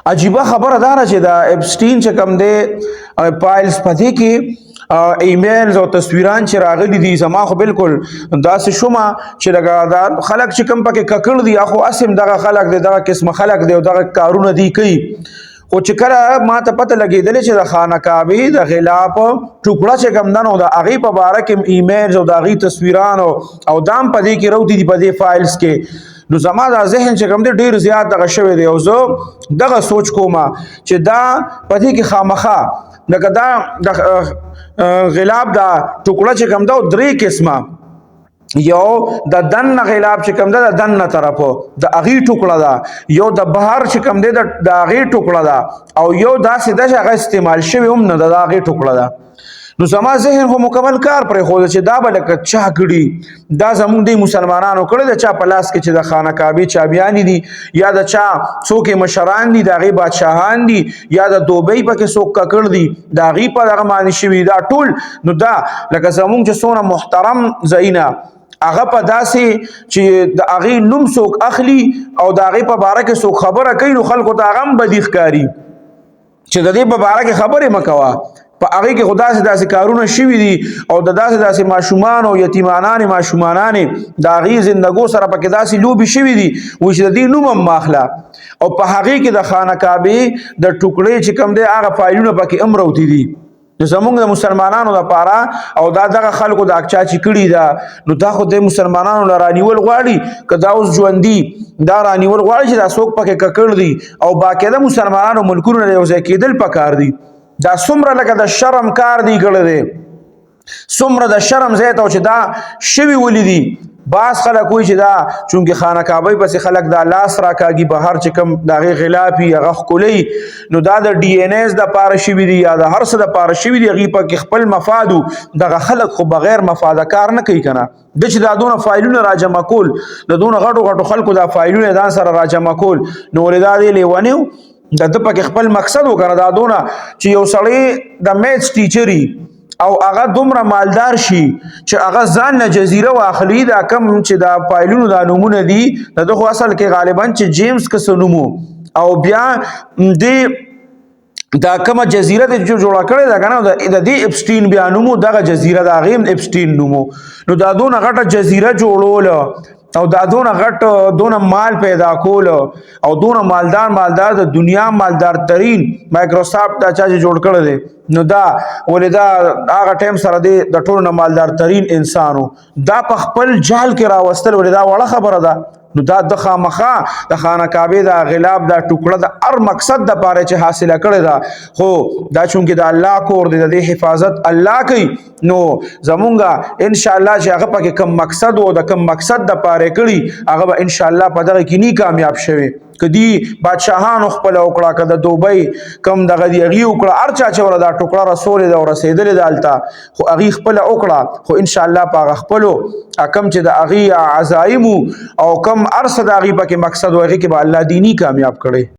عجیبه خبره ده چې دا اپسټین چې کوم دی فایلز پدې کې ایمیلز او تصویران چې راغلي دي زما خو بالکل داسې شومه چې دا خلک چې کوم پکې ککړ دي خو اسیم دغه خلک دی دغه قسم خلک دی او دغه کارونه دی کوي خو چې کله ما ته پته لګېدلې چې د خانه کعبې د غلاف ټوکړه چې کوم ده نو د هغې په باره کې ایمیلز او د هغې تصویران او دام په دې کې روتې دي په دې فایلز کې نو زما دا ذهن چې کوم دی ډېر زیات دغه شوی دی او زه دغه سوچ کوم چې دا په دې کې خامخا لکه دا د غلاف دا ټوکړه چې کوم ده درې قسمه یو د دن غلاف چې کوم ده د دن طرفو د هغې ټوکړه ده یو د بهر چې کوم دی د هغې ټوکړه ده او یو داسې ده چې هغه استعمال شوی هم نه ده د هغې ټوکړه ده نو زما ذهن خو مکمل کار پرېښوده چې دا به لکه چا کړي دا زموږ دی مسلمانانو کړی د چا په لاس کې چې د خانه کعبې چابیانې دي یا د چا څوک مشران دي د هغې بادشاهان دي یا د دوبۍ پکې څوک ککړ دي د هغې په دغه باندې شوي دا ټول نو دا لکه زموږ چې څونه محترم ځایونه هغه په داسې چې د هغې نوم څوک اخلي او د هغې په باره کې څوک خبره کوي نو خلکو ته هغه هم بدي ښکاري چې د دې په باره کې خبرې مه کوه په هغې کې خو داسې کارونه شوي دي او د داسې ماشومان او یتیمانانې ماشومانانې د هغې زندګو سره پکې داسې لوبې شوي دي وایي چې د دې نوم هم ماخله او په هغې کې د خانه کعبې د ټوکړې چې کوم دی هغه فایلونه پکې هم روتي دي نو زمونږ د مسلمانانو لپاره او دا دغه خلکو د اقچا چې کړي ده نو دا خو د مسلمانانو له رانیول غواړي که دا اوس ژوندي دا رانیول غواړي چې دا څوک پکې ککړ دي او باقاعده مسلمانانو ملکونو نه یو ځای کېدل پکار دي دا څومره لکه د شرم کار دی کړی دی څومره د شرم ځای ته چې دا شوي ولې دي بعض خلک وایي چې دا چونکې خانه کعبې پسې خلک دا لاس راکاږي بهر چې کوم د هغې غلاف وي هغه ښکلی نو دا د ډي این ایز دپاره شوي دي یا د هر څه دپاره شوي دي هغې پکې خپل مفاد و دغه خلک خو بغیر مفاده کار نه کوي که نه د چې دا دونه فایلونه راجمع کول د دونه غټو خلکو دا فایلونه ځان سره راجمع کول نو ولې دا دی لیونی و د ده پکې خپل مقصد وکړه دا دونه چې یو سړی د میتس ټیچري او هغه دومره مالدار شي چې هغه ځان نه جزیره واخلي دا کم چې دا فایلونو دا نومونه دي د ده خو اصل کې غالبا چې جیمز که څه نومو او بیا دا کومه جزیره د جوړه کړې ده که نه د دې اپسټین بیا نومو دغه جزیره د هغې هم اپسټین نومو نو دا دونه غټه جزیره جوړوله او دا دونه غټ دونه مال پیدا کول او دونه مالدار د دنیا مالدار ترین مایکروسافټ دا چا چې جوړ کړی دی نو دا ولې دا هغه ټایم سره دی د ټولو نه مالدار ترین انسانو دا په خپل جال کې راوستل ولې دا وړه خبره ده نو دا د خامخا د خانه کعبې دا غلاف دا ټوکړه د هر مقصد دپاره چې حاصله کړې ده خو دا چونکې د الله کور دی د دې حفاظت الله کوي نو زمونږ انشاءالله چې هغه پکې کم مقصد و د کم مقصد دپاره کړي هغه به انشاءالله په دغه کې نی کامیاب شوي که دی بادشاهانو خپله وکړه که د دوبۍ کم دغه دی هغې وکړه هر چا چې وله دا ټوکړه رسولې ده او رسېدلې ده هلته خو هغې خپله وکړه خو انشاءالله په هغه خپلو کم چې د هغې عزایمو او کم هر څه د هغې پکې مقصد و هغې کې به الله دیني کامیاب کړی